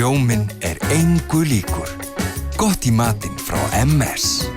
Rjóminn engu líkur. Gott í matinn frá MS.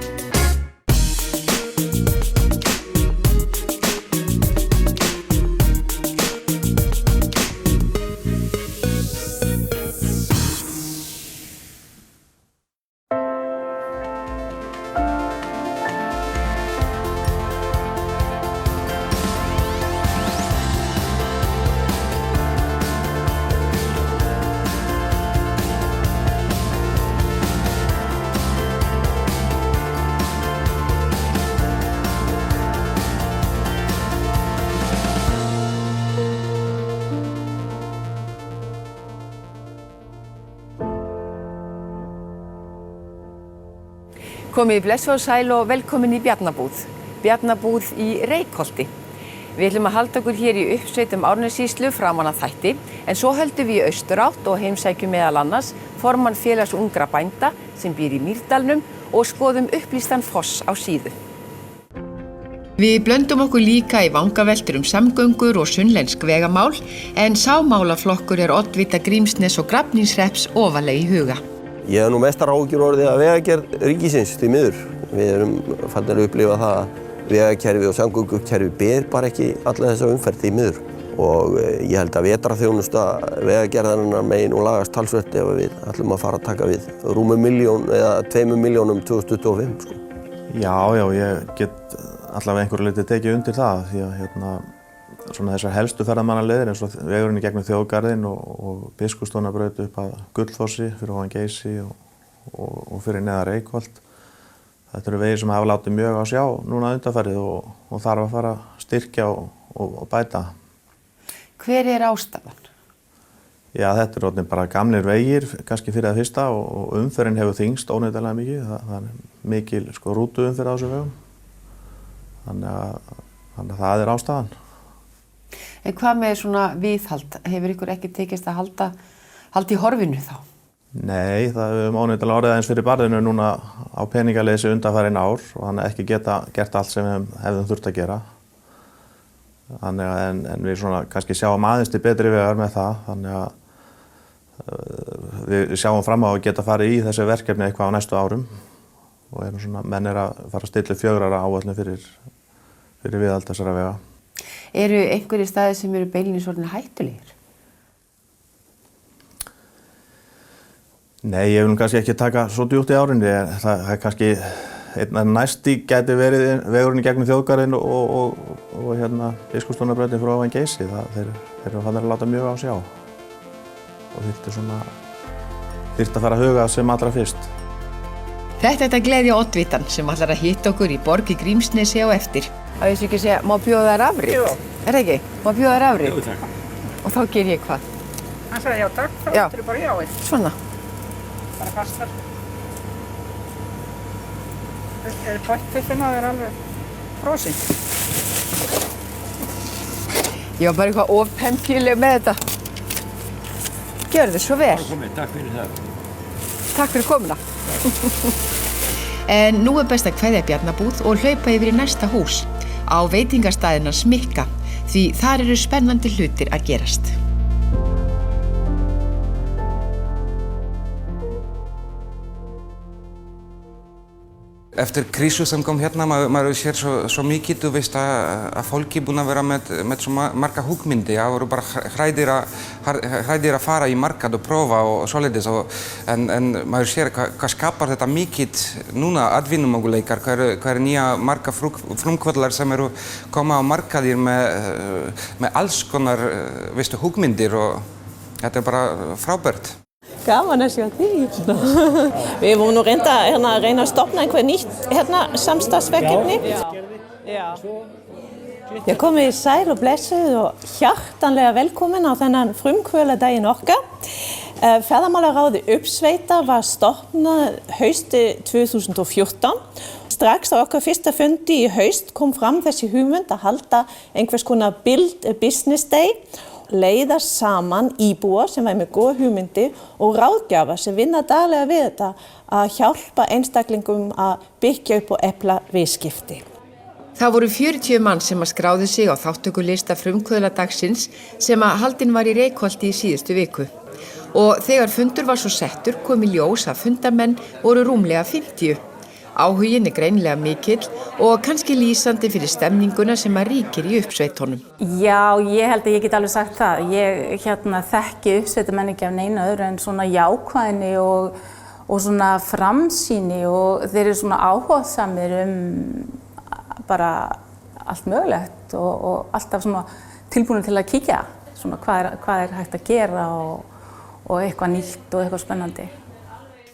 Komið í blessu og sæl og velkomin í Bjarnabúð. Bjarnabúð í Reykholti. Við ætlum að halda okkur hér í uppsveitum Árnessýslu framan að þætti, en svo höldum við í austurátt og heimsækjum meðal annars formann félags ungra bænda sem býr í Mýrdalnum og skoðum upplýstan foss á síðu. Við blöndum okkur líka í vangaveltur samgöngur og sunnlensk vegamál, en sámálaflokkur oddvita Grímsness og Grafningshrepps ofarlega í huga. Ég hef nú mestar áhyggjur orðið að vegagerð ríkisins því miður. Við erum farnir að upplifa það að vegakerfi og samgöngukerfi ber bara ekki alla þessa umferð því miður. Og ég held að vetrarþjónusta vegagerðarinnar megi nú lagast talsvert ef við ætlum að fara að taka við rúmum 1 milljón eða 2 milljónum 2025. Já, ég get allavega einhverju leyti tekið undir það því að svona þessar helstu ferðamannaleiðir eins og vegurinn í gegnum þjóðgarðinn og Biskupstungnabraut upp að Gullfossi fyrir ofan Geysi og fyrir neðan Reykholt. Þetta eru vegir sem hafa látið mjög á sjá núna undanfarið og þarf að fara að styrkja og bæta. Hver ástæðan? Já, þetta eru orðnir bara gamlir vegir, kannski fyrir það fyrsta og umferðin hefur þyngst óneitanlega mikið. Það er mikil rútuumferð á þessum vegum. Þannig að það er ástæðan. En hvað með svona viðhald? Hefur ykkur ekki tekist að halda í horfinu þá? Nei, það hefur óneitanlega orðið aðeins fyrir barðinu núna á peningaleysi undanfarin ár og þannig ekki geta gert allt sem við hefðum þurft að gera. En við svona kannski sjáum aðeins til betri vegar með það, þannig að við sjáum fram á að geta farið í þessi verkefni eitthvað á næstu árum og menn að fara að stilla 4 ára áætlun fyrir viðhald þessara vega. Eru einhverjir staðir sem eru beinlínis orðnir hættulegir? Nei, ég vil kannski ekki taka svo djúpt í árinni. Það er kannski næsti gæti verið vegurinn í gegnum þjóðgarðinn og Biskupstungnabrautin fyrir ofan Geysi. Þeir eru farnir að láta mjög á sjá og þyrfti að fara að huga sem allra fyrst. Þetta er gleðja oddvitan sem ætlar að hitta okkur í borg í Grímsnesi á eftir. Það veist ekki að segja, má bjóða þær afrit? Jú. Það ekki? Má bjóða þær afrit? Jú, takk. Og þá ger ég hvað? Hann sagði já, takk, þá ættir bara jáið. Svona? Bara fastar. Pottfylluna er alveg frosin. Ég var bara eitthvað ofpempjuleg með þetta. Gjörðu svo vel. Takk fyrir það. Takk fyrir komuna. En nú best að kveðja Bjarnabúð og hlaupa yfir í næsta hús, á veitingastaðina Smikka, því þar eru spennandi hlutir að gerast. Eftir krísu sem kom hérna, maður sér svo mikið, þú veist að fólki búin að vera með svo marga hugmyndi, það voru bara hræddir að fara í markað og prófa og svoleiðis, en maður sér hvað skapar þetta mikið núna atvinnumöguleikar, hvað nýja marga frumkvöldlar sem eru koma á markaðir með alls konar hugmyndir og þetta er bara frábært. Gaman að sjá þig. Við vorum nú reyna að stofna einhver nýtt samstarfsverkefni. Ég komið sæl og blessuð og hjartanlega velkomin á þennan frumkvöðladaginn okkar. Ferðamálaráði uppsveita var stofnað haustið 2014. Strax á okkar fyrsta fundi í haust kom fram þessi hugmynd að halda einhvers konar Build a Business Day, leiða saman íbúa sem væri með góð hugmyndi og ráðgjafa sem vinna daglega við þetta að hjálpa einstaklingum að byggja upp og efla viðskipti. Það voru 40 mann sem að skráðu sig á þátttökulista frumkvöðladagsins sem að haldinn var í Reykholti í síðustu viku. og þegar fundur var svo settur kom í ljós að fundarmenn voru rúmlega 50. Áhuginn greinilega mikill og kannski lýsandi fyrir stemninguna sem að ríkir í uppsveitunum. Já, ég held að ég get alveg sagt það. Ég þekki uppsveitamenn ekki af neinu öðru en svona jákvæðni og svona framsýni og þeir eru svona áhugasamir bara allt mögulegt og alltaf svona tilbúinir til að kíkja svona hvað hægt að gera og eitthvað nýtt og eitthvað spennandi.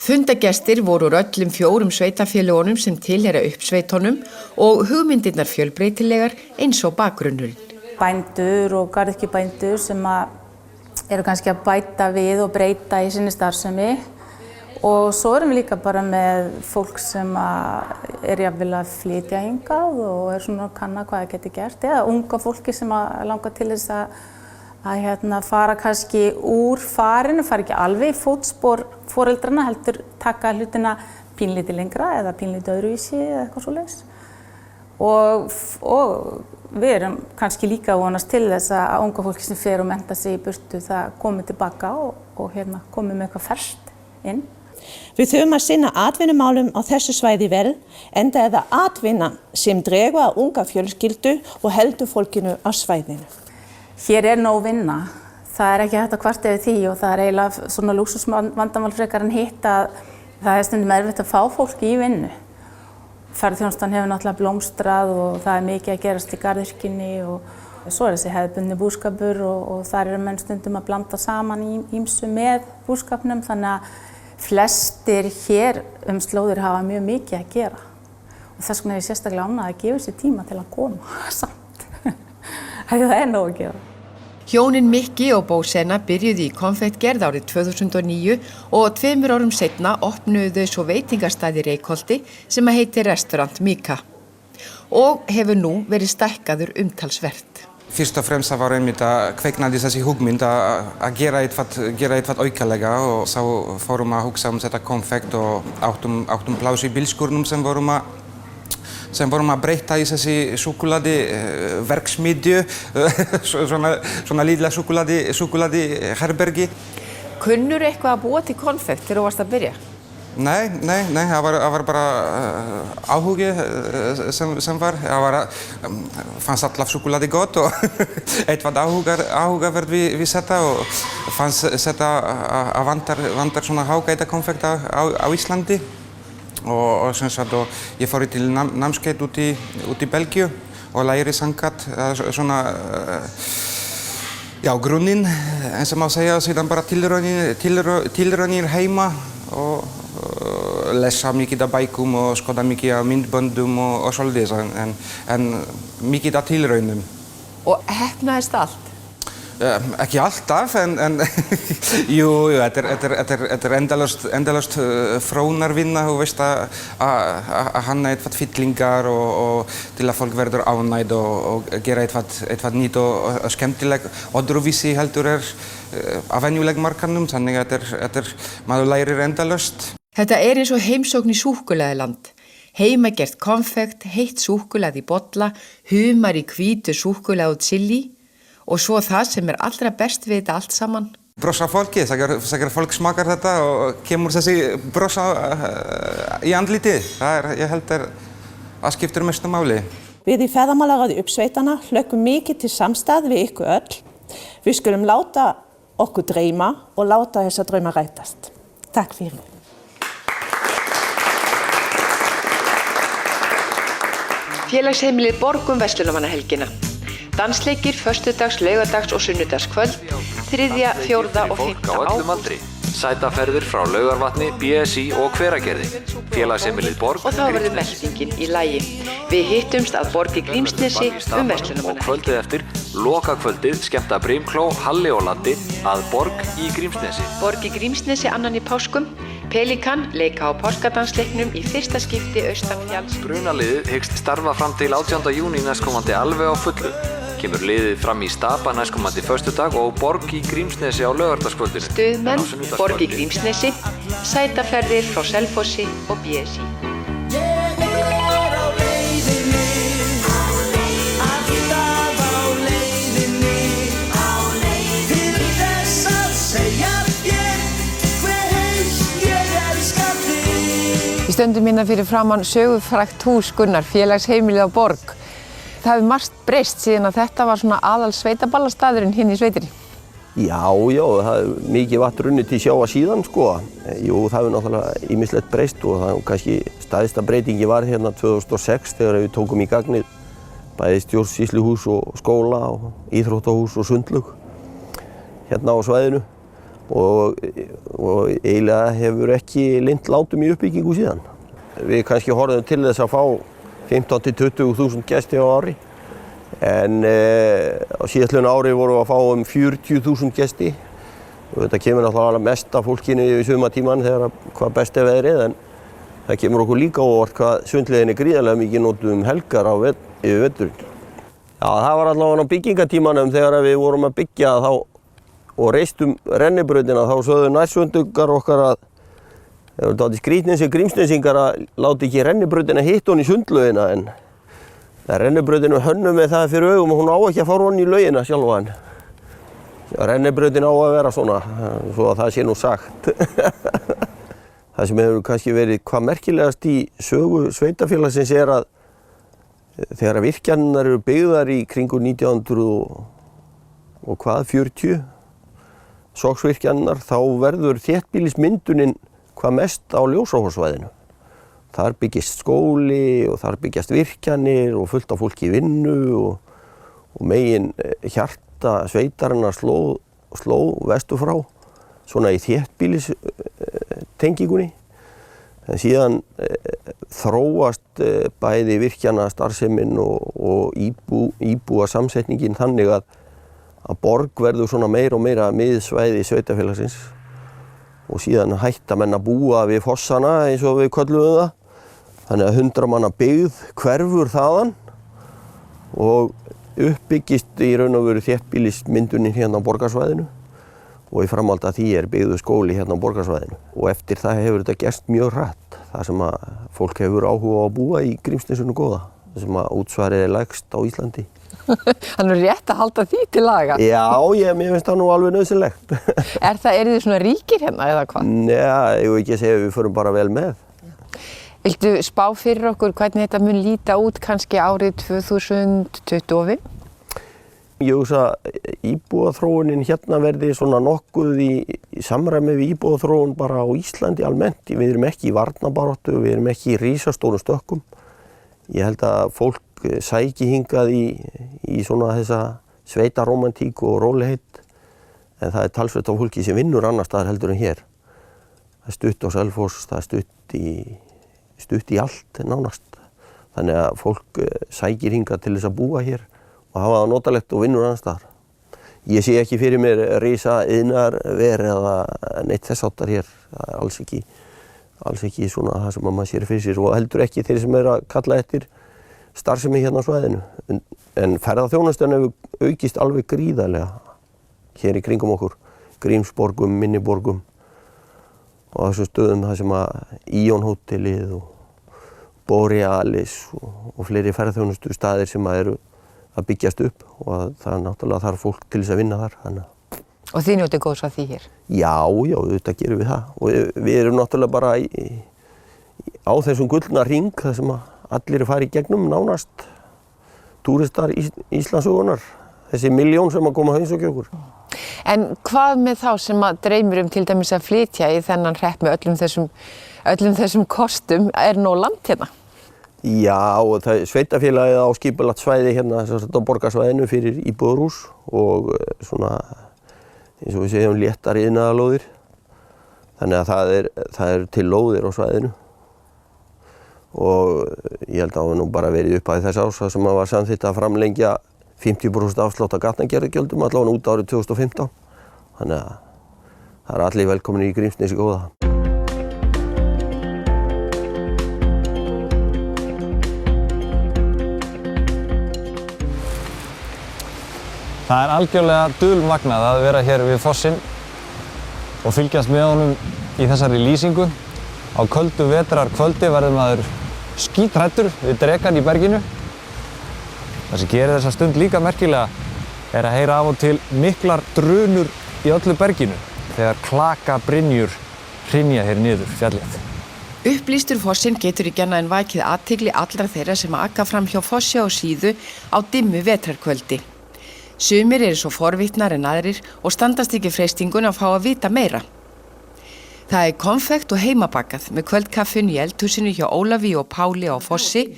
Fundagestir voru úr öllum 4 sveitafélögunum sem tilheyra uppsveitunum og hugmyndirnar fjölbreytilegar eins og bakgrunnurinn. Bændur og garðyrkjubændur sem eru kannski að bæta við og breyta í sinni starfsemi og svo erum við líka bara með fólk sem jafnvel að flytja hingað og svona að kanna hvað það geti gert eða unga fólki sem langar til þess að fara kannski úr farinu, fara ekki alveg í fótspor foreldrana, heldur taka hlutina pínlítið lengra eða pínlítið öðruvísi eða eitthvað svoleiðis. Og við erum kannski líka að vonast til þess að unga fólki sem fer og mennta sig í burtu það komi tilbaka og komi með eitthvað ferskt inn. Við þurfum að sinna atvinnumálum á þessu svæði vel, enda er það atvinna sem dregur að unga fjölskyldu og heldur fólkinu á svæðinu. Hér nóg vinna. Það ekki hægt að kvarta yfir því og það eiginlega svona lúxusvandamál frekar en hitt að það stundum erfitt að fá fólk í vinnu. Ferðaþjónustan hefur náttúrulega blómstrað og það mikið að gerast í garðyrkjunni og svo þessi hefðbundni búskapur og þar menn stundum að blanda saman ýmsu með búskapnum þannig að flestir hér slóðir hafa mjög mikið að gera. Og þess vegna ég sérstaklega ánægð að gefa sér tíma til að koma samt. Það nóg að gera. Hjónin Mikki og Bósena byrjuðu í konfektgerð árið 2009 og 2 árum seinna opnuðu þau svo veitingastað í Reykholti sem heitir Restaurant Mika og hefur nú verið stækkaður umtalsvert. Fyrst og fremst það var einmitt að kveiknaði þessi hugmynd að gera eitthvað aukalega og þá fórum að hugsa þetta konfekt og áttum pláss í bílskúrnum sem vorum að breyta í þessi súkkulaði verksmiðju, svona lítla súkkulaði herbergi. Kunnur eitthvað að búa til konfekt þegar þú varst að byrja? Nei, það var bara áhugi sem var. Fannst alltaf súkkulaði gott og eitthvað áhugavert við þetta og fannst þetta að vantar svona hágæta konfekt á Íslandi. Og ég fór til námskeið út í Belgíu og læri sangat svona grunninn, eins og má segja, og síðan bara tilraunir heima og lesa mikið af bækum og skoða mikið af myndböndum og svoleiðis en mikið af tilraunum. Og heppnaðist allt? Ekki alltaf, en jú, þetta endalaust þróunarvinna, þú veist að hanna eitthvað fyllingar og til að fólk verður ánægð og gera eitthvað nýtt og skemmtilegt. Öðruvísi heldur af venjuleg markanum, þannig að maður lærir endalaust. Þetta eins og heimsókn í súkkulaðiland. Heimagert konfekt, heitt súkkulaði í bolla, humar í hvítu súkkulaði og chili. Og svo það sem allra best við þetta allt saman. Brosa fólki, þegar fólk smakar þetta og kemur þessi brosa í andlitið. Ég held að skiptir mestu máli. Við í Ferðamálaráði uppsveitana hlökkum mikið til samstað við ykkur öll. Við skulum láta okkur dreyma og láta þessa drauma rætast. Takk fyrir. Félagsheimilið Borg verslunarmannahelgina. Dansleikir föstudags, laugardags og sunnudagskvöld, 3., 4. og 5. Fólk á öllum aldri. Sætaferðir frá Laugarvatni, BSI og Hveragerði. Félagsheimilið Borg. Og þá verður meltingin í lagi. Við hittumst að Borg í Grímsnesi verslunarmannahelgina. Og kvöldið eftir, lokakvöldið, skemmta Brimkló, Halli og Laddi að Borg í Grímsnesi. Borg í Grímsnesi annan í páskum. Pelikan leika á páskadansleiknum í fyrsta skipti austanfjalls. Brunaliðið hyggst starfa fram til 18. júní næstkomandi alveg á fullu. Kemur liðið fram í Stapa næstkomandi föstudag og Borg í Grímsnesi á laugardagskvöldinu. Stuðmenn, Borg í Grímsnesi, sætaferðir frá Selfossi og BSI. Til þess að segja þér Við stöndum hérna fyrir framann sögufrægt hús Gunnar, félagsheimilið á Borg. Það hefur margt breyst síðan að þetta var svona aðal sveitaballastaðurinn hérna í sveitinni. Já, það er mikið vatn runnið til sjávar síðan, sko. Jú, það hefur náttúrulega ýmislegt breyst og það kannski stærsta breytingi var hérna 2006 þegar við tókum í gagnið bæði stjórnsýsluhús og skóla og íþróttahús og sundlaug hérna á svæðinu og eiginlega hefur ekki leynt látum í uppbyggingu síðan. Við kannski horfðum til þess að fá 15–20.000 gesti á ári en á síðastliðnu ári vorum við að fá 40.000 gesti og þetta kemur náttúrulega mest af fólkinu yfir sumartímann þegar hvað best er veðrið en það kemur okkur líka á óvart hvað sundlaugin er gríðarlega mikið notuð helgar yfir veturinn. Já, það var allavega á byggingatímanum þegar við vorum að byggja og reistum rennibrautina þá sögðu nærsundungar okkar að það var dálítið skrýtnir sem Grímsnesingar að láta ekki rennibrautina hitta hon í sundlaugina en rennibrautinu hönnum með það fyrir augum og hún á ekki að fara honni í laugina sjálfa en rennibrautin á að vera svona, svo að það sé nú sagt. Það sem hefur kannski verið hvað merkilegast í sögu sveitafélagsins er að þegar virkjanirnar eru byggðar í kringu 1940, Sogsvirkjanirnar, þá verður þéttbýlismyndunin hvað mest á Ljósárhólssvæðinu. Þar byggist skóli og þar byggjast virkjanir og fullt af fólki í vinnu og megin hjarta sveitarinnar sló vestur frá, svona í þéttbýlistengingunni. En síðan þróast bæði virkjana starfsemin og íbúasamsetningin þannig að Borg verður svona meira og meira miðsvæði sveitafélagsins og síðan hætta menn að búa við fossana eins og við köllum það. Þannig að 100 manna byggð hverfur þaðan og uppbyggist í raun og veru þéttbýlismyndunin hérna á borgarsvæðinu og í framhaldi af því er byggður skóli hérna á borgarsvæðinu. Og eftir það hefur þetta gerst mjög hratt, þar sem að fólk hefur áhuga á að búa í Grímsnesinu góða, þar sem að útsvarið er lægst á Íslandi. Þannig er rétt að halda því til laga? Já, mér finnst það nú alveg nauðsynlegt. Eru þið svona ríkir hérna eða hvað? Nei, ég vil ekki segja að við förum bara vel með. Viltu spá fyrir okkur hvernig þetta mun líta út kannski árið 2025? Ég hugsa íbúaþróunin hérna verði svona nokkuð í samræmi við íbúaþróun bara á Íslandi almennt. Við erum ekki í varnarbaráttu, við erum ekki í risastórum stökkum. Ég held að fólk sæki hingað í svona þessa sveitaromantík og rólegheit en það er talsvert á fólki sem vinnur annar staðar heldur en hér. Það er stutt á Selfoss, það er stutt í allt nánast. Þannig að fólk sækir hingað til þess að búa hér og hafa það notalegt og vinnur annar staðar. Ég sé ekki fyrir mér risa iðnaðarver eða neitt þess háttar hér, það er alls ekki svona það sem maður sér fyrir sér og heldur ekki þeir sem að kalla eftir starfsemi hérna á svæðinu. En ferðaþjónustan hefur aukist alveg gríðarlega hér í kringum okkur, Grímsborgum, minniborgum og þessum stöðum það sem að Íon hótelið og Borealis og fleiri ferðaþjónustu staðir sem að eru að byggjast upp og það er náttúrulega þarf fólk til þess að vinna þar. Og þið njótið góðs af því hér? Já, auðvitað gerum við það og við erum náttúrulega bara á þessum gullna hring þar sem að allir er farið í gegnum nánast túristar Íslandssögunar, þessi milljón sem að koma að heimsókja okkur. En hvað með þá sem að dreymir til dæmis að flytja í þennan hrepp með öllum þessum kostum, er nóg land hérna? Já, og það er sveitafélagið á skipulagt svæði hérna á borgarsvæðinu fyrir íbúðarhús og svona eins og við segjum léttar iðnaðarlóðir. Þannig að það er til lóðir á svæðinu. Og ég held að það var nú bara verið upphæð þess árs sem að var samþykkt að framlengja 50% afslátt af gatnagerðargjöldum allavega út árið 2015. Þannig að það er allir velkomin í Grímsnesi góða. Það er algjörlega dulmagnað að vera hér við fossinn og fylgjast með honum í þessari lýsingu. Á köldu vetrarkvöldi verður maður skítræddur við drekann í berginu. Það sem gerir þessa stund líka merkilega er að heyra af og til miklar drunur í öllu berginu þegar klakabrynjur hrynja hér niður fjallið. Upplýstur fossinn getur ekki annað en vakið athygli allra þeirra sem aka fram hjá fossi á síðu á dimmu vetrarkvöldi. Sumir eru svo forvitnar en aðrir og standast ekki freistingun að fá að vita meira. Það er konfekt og heimabakað með kvöldkaffinu í eldhúsinu hjá Ólafi og Páli á fossi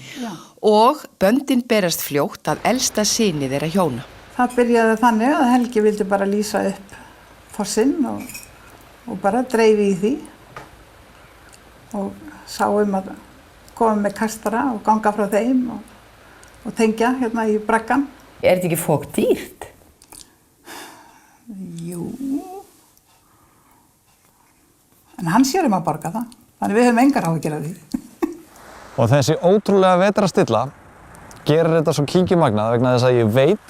og böndin berast fljótt að elsta syni þeirra hjóna. Það byrjaði þannig að Helgi vildi bara lýsa upp fossinn og bara dreifi í því. Og sá að koma með kastara og ganga frá þeim og tengja hérna í braggan. Er þetta ekki fólk dýrt? Jú. En hann sér að borga það. Þannig við höfum engar áhyggjur af því. Og þessi ótrúlega vetrarstilla gerir þetta svo kíkjumagnað vegna þess að ég veit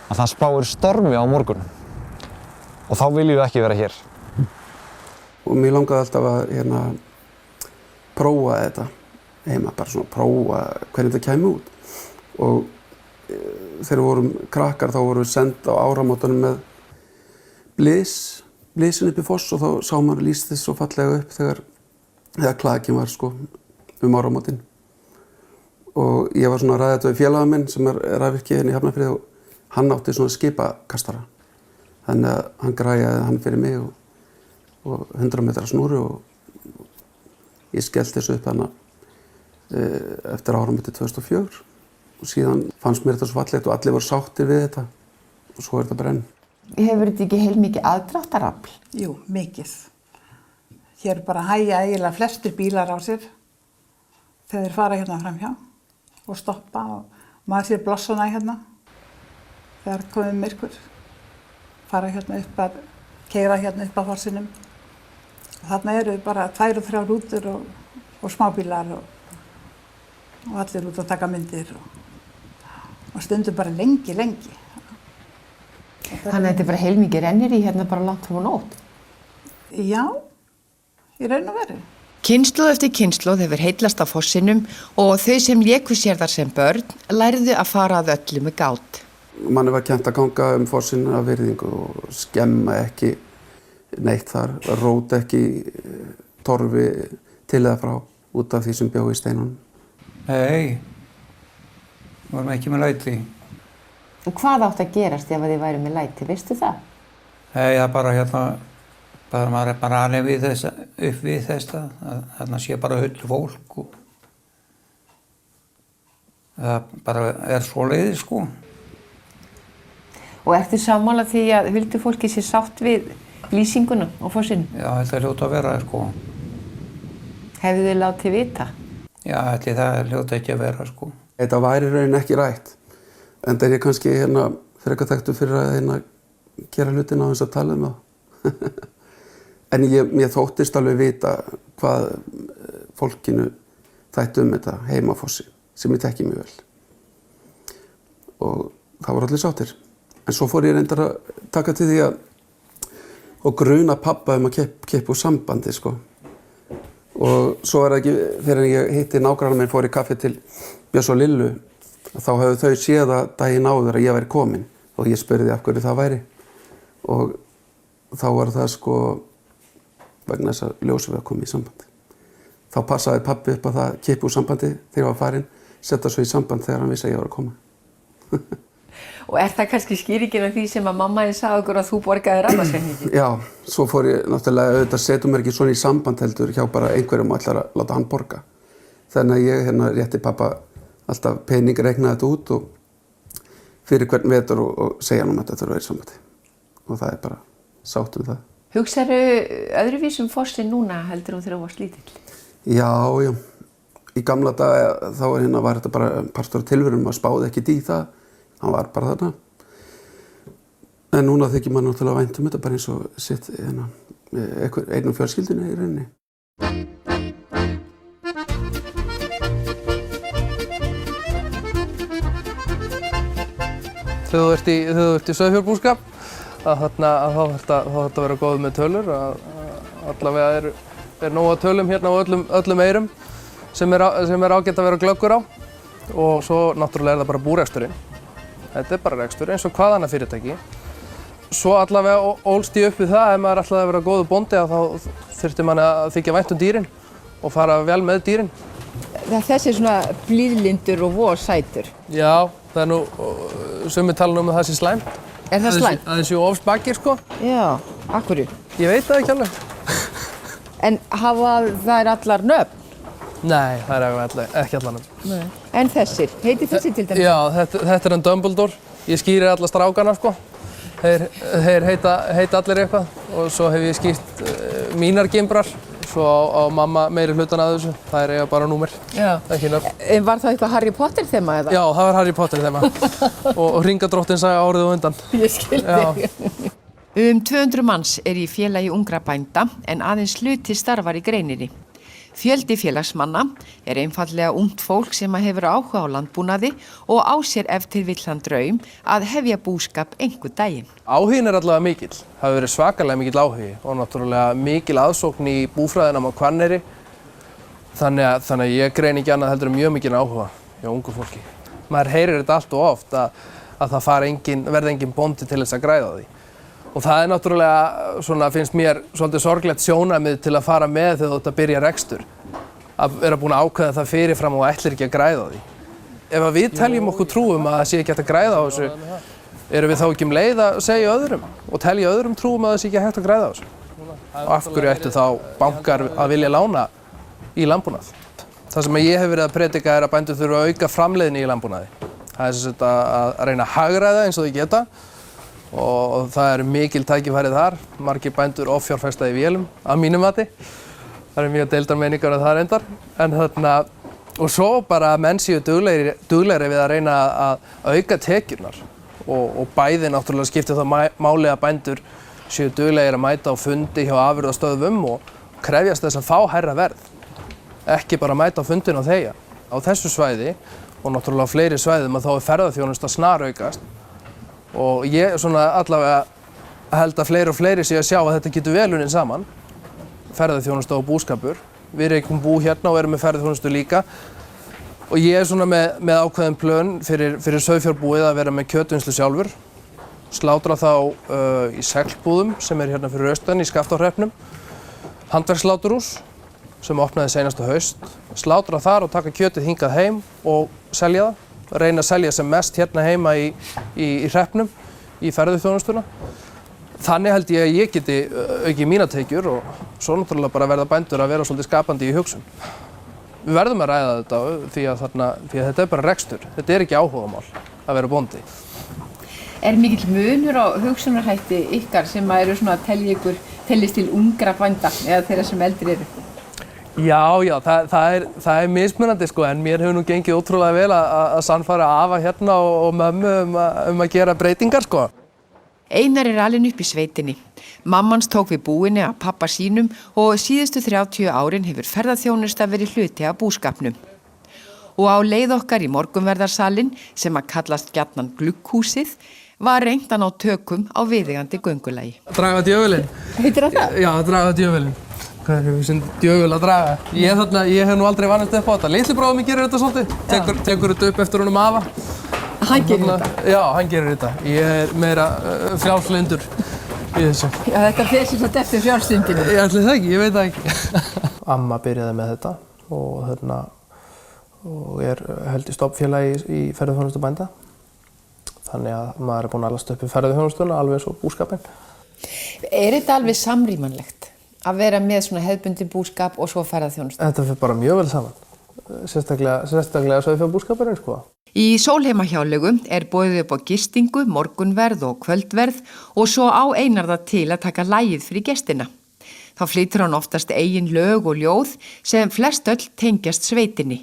að það spáir stormi á morgun. Og þá viljum við ekki vera hér. Og mér langaði alltaf að prófa þetta heima, bara svona prófa hvernig þetta kæmi út. Og þegar við vorum krakkar þá vorum við send á áramótunum með blísin upp í foss og þá sá maður lýst þess svo fallega upp þegar klakin var áramótin. Og ég var svona að ræða þetta við félaga minn sem er rafvirki hérna í Hafnarfirði og hann átti svona skipakastara. Þannig að hann græjaði hann fyrir mig og 100 metra snúru og ég skellti þessu upp þannig eftir áramótið 2004 og síðan fannst mér þetta svo fallegt og allir voru sáttir við þetta og svo þetta bara enn. Hefur þetta ekki heilmikið aðdráttarafl? Jú, mikið. Hér bara hægja eiginlega flestir bílar á sér þegar þeir fara hérna framhjá og stoppa og maður sér blossuna hérna þegar komið myrkur. Fara hérna keyra hérna upp að fossinum. Þarna eru bara 2 og 3 rútur og smábílar og allir út að taka myndir og stundum bara lengi. Þannig að þetta er bara heilmikið rennir í hérna bara langt frá nótt? Já, í raun og veru. Kynslóð eftir kynslóð hefur heillast af fossinum og þau sem léku sér þar sem börn lærðu að fara að öllu með gát. Manni var kennt að ganga fossinn af virðingu og skemma ekki neitt þar, róta ekki torfi til eða frá út af því sem bjó í steinunum. Nei, vorum ekki með læti. Og hvað átt að gerast ef þið væri með læti, veistu það? Nei, það bara maður er bara alveg upp við þess að þarna sé bara hullu fólk og það bara er svoleiðis Og ertu sammála því að huldufólki sé sátt við lýsinguna á fossinu? Já, þetta hljóta að vera, Hefðu þið látið vita? Já, það hljóta ekki að vera, Þetta væri raunin ekki rætt. En það er ég kannski frekar þekktur fyrir að gera hlutina á þess að tala um það. En mér þóttist alveg vita hvað fólkinu þætti þetta heima á fossi, sem ég þekki mjög vel. Og það voru allir sáttir. En svo fór ég reyndar að taka til því og gruna pabba að kippa úr sambandi, Og svo það ekki, þegar ég hitti nágrannar minn, fór í kaffi til Björns og Lillu, þá höfðu þau séð að daginn áður að ég væri komin og ég spurði af hverju það væri. Og þá var það vegna þess að ljósið var að koma í sambandi. Þá passaði pabbi upp að það kippa úr sambandi þegar ég var farin, setja svo í samband þegar hann vissi að ég var að koma. Og er það kannski skýringin af því sem að mamma sagði okkur að þú borgaði rafmagnsreikninginn? Já, svo fór ég náttúrulega auðvitað setja mér ekki svona í samband heldur hjá bara einhverjum og ætlar að láta hann borga. Þannig að ég rétti pappa alltaf pening, reiknaði þetta út og fyrir hvern vetur og segja hann þetta þurfa að vera í sambandi. Og það er bara sátt það. Hugsaðu öðruvísum fossin núna heldur þegar þú varst lítill? Já. Í gamla daga þá var þetta bara partur af tilverunum að spáði ekkert í það. Hann var bara þarna. En núna þykir maður náttúrulega vænt þetta bara eins og sitt einum fjölskyldunni í rauninni. Þegar þú ert í sauðfjárbúskap þá þarf að vera góð með tölur. Allavega er nóg að tölum hérna á öllum eyrum sem er ágætt að vera glöggur á. Og svo náttúrulega er það bara búreksturinn. Þetta er bara rekstur eins og hvað annað fyrirtæki. Svo allavega ólst ég upp við það ef maður ætlaði að vera góður bóndi þá þurfti mann að þykja vænt dýrin og fara vel með dýrin. Þessi er svona blíðlyndur og voðsætur. Já, það er nú, sumir tala um að það sé slæmt. Er það slæmt? Að þessi of spakir, sko. Já, af hverju? Ég veit það ekki alveg. En hafa þær allar nöfn? Nei, það er ekki allar nöfn. Nei. En þessir? Heitir þessi til dæmis? Já, þetta er hann Dumbledore. Ég skýri alla strákana, sko. Þeir heita allir eitthvað og svo hef ég skýrt mínar gimbrar. Svo á mamma meiri hlutan að þessu. Það eiga bara númer, ekki nöfn. En var það eitthvað Harry Potter þema eða? Já, það var Harry Potter þema. og Hringadróttin saga árið á undan. Ég skil þig. 200 manns er í félagi ungra bænda en aðeins hluti starfar í greininni. Fjöldi félagsmanna er einfallega ungt fólk sem hefur áhuga á landbúnaði og á sér ef til vill þann draum að hefja búskap einhvern daginn. Áhuginn er allavega mikill. Það hefur verið svakalega mikill áhugi og náttúrulega mikil aðsókn í búfræðinám á Hvanneyri. Þannig að ég greini ekki annað heldur mjög mikinn áhuga hjá ungu fólki. Maður heyrir þetta allt og oft að það verði engin bóndi til þess að græða því. Og það er náttúrulega, svona, finnst mér svolítið sorglegt sjónarmið til að fara með þegar þú ert að byrja rekstur. Að vera búin að ákveða það fyrirfram og ætlir ekki að græða á því. Ef við teljum okkur trúum að það sé ekki hægt að græða á þessu, erum við þá ekki leið að segja öðrum og telja öðrum trúum að það sé ekki hægt að græða á þessu. Og af hverju ættu þá bankar að vilja lána í landbúnað? Það sem ég hef verið að predika er að bændur þurfa að auka framleiðni í landbúnaði. Það er sem sagt að reyna að hagræða eins og þau geta. Og það eru mikil tækifæri þar, margir bændur offjárfesta í vélum, að mínu mati. Það eru mjög deildar meiningar það reyndar. Og svo bara að menn séu duglegri við að reyna að auka tekjurnar. Og bæði náttúrulega skiptir það máli að bændur séu duglegir að mæta á fundi hjá afurðastöðvum og krefjast þess að fá hærra verð. Ekki bara mæta á fundin og þegja. Á þessu svæði og náttúrulega á fleiri svæðum að þá er ferðaþjónusta snaraukast. Og ég svona allavega held að fleiri sé að sjá að þetta getur vel unnið saman. Ferðaþjónusta og búskapur. Við reikum bú hérna og erum með ferðaþjónustu líka. Og ég er svona með ákveðin plön fyrir sauðfjárbúið að vera með kjötvinnslu sjálfur. Slátra þá í seglbúðum sem er hérna fyrir austan í Skaftárhreppnum. Handverkssláturhús sem opnaði seinasta haust. Slátra þar og taka kjötið hingað heim og selja það. Reyna að selja sem mest hérna heima í hreppnum, í ferðaþjónustuna. Þannig held ég að ég geti aukið mína tekjur og svo náttúrulega bara verða bændur að vera svolítið skapandi í hugsun. Við verðum að ræða þetta því að þetta er bara rekstur. Þetta er ekki áhugamál að vera bóndi. Er mikill munur á hugsunarhætti ykkar sem eru svona að teljist til ungra bænda eða þeirra sem eldri eru? Já, það er mismunandi sko, en mér hefur nú gengið ótrúlega vel að sannfæra afa hérna og mömmu um að gera breytingar sko. Einar er alinn upp í sveitinni. Mammans tók við búinni af pappa sínum og síðustu 30 árin hefur ferðaþjónusta verið hluti af búskapnum. Og á leið okkar í morgunverðarsalinn, sem að kallast gjarnan Glugghúsið, var reynt að ná tökum á viðeigandi göngulagi. Draga djöfulinn. Heitir það það? Já, draga djöfulinn. Hvað er sem djöful að draga? Ég hef nú aldrei vanist upp á þetta. Litli bróðir minn gerir þetta svolítið. Tekur þetta upp eftir honum afa. Hann gerir þetta? Já, hann gerir þetta. Ég er meira frjálslyndur í þessu. Já, þetta fer sem sagt eftir frjálslyndinu. Ég ætli það ekki, ég veit það ekki. Amma byrjaði með þetta og er held í stofnfélagi í ferðaþjónustu bænda. Þannig að maður er búinn að alast upp í ferðaþjónustuna alveg eins og búskapinn. Er þetta alveg samrýmanlegt? Að vera með svona hefðbundin búskap og svo ferðaþjónustu? Þetta fyrir bara mjög vel saman. Sérstaklega sauðfjárbúskapurinn sko. Í Sólheimahjáleigu er boðið upp á gistingu, morgunverð og kvöldverð og svo á Einar það til að taka lagið fyrir gestina. Þá flytur hann oftast eigin lög og ljóð sem flest öll tengjast sveitinni.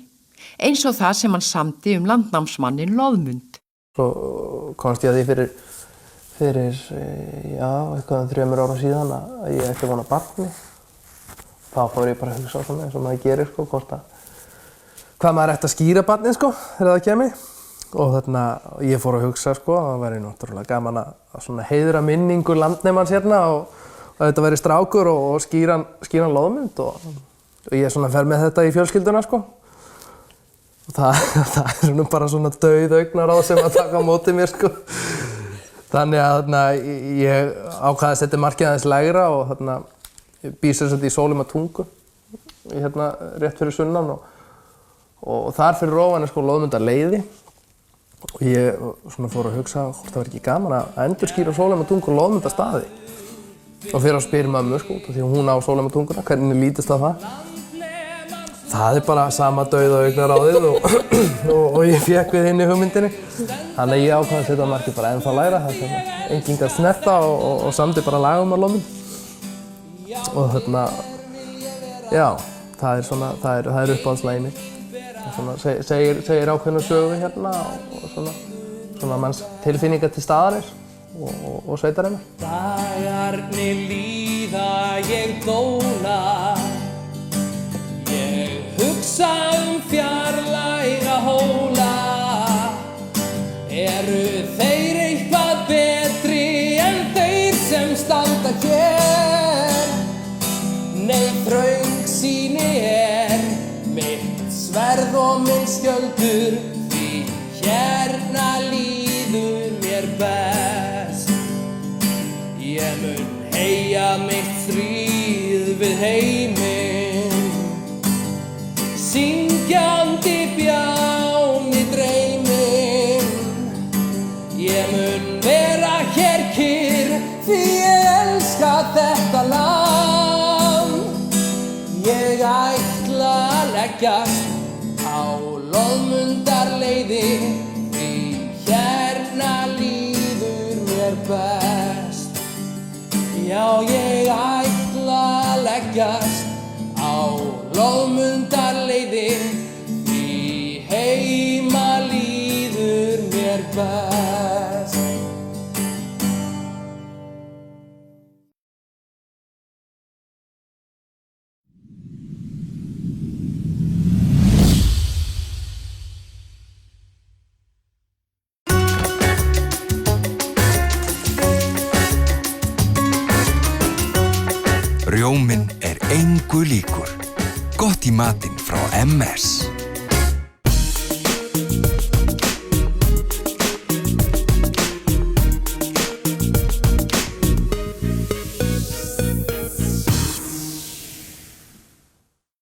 Eins og það sem hann samdi landnámsmannin Loðmund. Svo komst ég að því fyrir eitthvað 3 ára síðan að ég ætti að vona barni. Þá fór ég bara að hugsa á svona eins og maður gerir sko, hvað maður ætti að skýra barnið sko, þegar það kemi. Og ég fór að hugsa sko, að það væri náttúrulega gaman að svona heiðra minningu landnemans hérna og að þetta væri strákur og skýran Loðmund og ég svona fer með þetta í fjölskylduna sko. Og það er svona bara svona dauð augnaráð sem að taka á móti mér sko. Þannig að ég ákvaði að setja markið aðeins lægra og ég bý sem sagt í Sólheimatungu hérna rétt fyrir sunnan og þar fyrir ofan sko Loðmundarleiði og ég svona fór að hugsa hvort það var ekki gaman að endurskýra Sólheimatungu og Loðmundarstaði og fyrir að spyrja mömmu sko því hún á Sólheimatunguna, hvernig lítist það? Það bara sama dauða augnaráðið og ég fékk við inn í hugmyndinni. Þannig að ég ákvað að setja markið bara ennþá lægra þar sem enginn gat snerta og samdi bara lagum á Loðmun. Og þarna, já, það er uppáhaldslagið mitt. Svona segir ákveðna sögu hérna og svona manns tilfinningar til staðarins og sveitarinnar. Dagarnir líða ég dóna, ég hugsa fjarlæga hóla. Eru þeir eitthvað betri en þeir sem standa hér? Nei, þröngsýni mitt sverð og minn skjöldur, því hérna líður mér best. Ég mun heyja mitt stríð við heiminn, syngjandi bján í dreyminn. Ég mun vera hér kyrr, því ég elska þetta land. Ég ætla að leggjast á Loðmundarleiði, því hérna líður mér best. Já, ég ætla að leggjast á Loðmundarleiði, því heima líður mér best. Rjóminn engu líkur. Gott í matinn frá MS.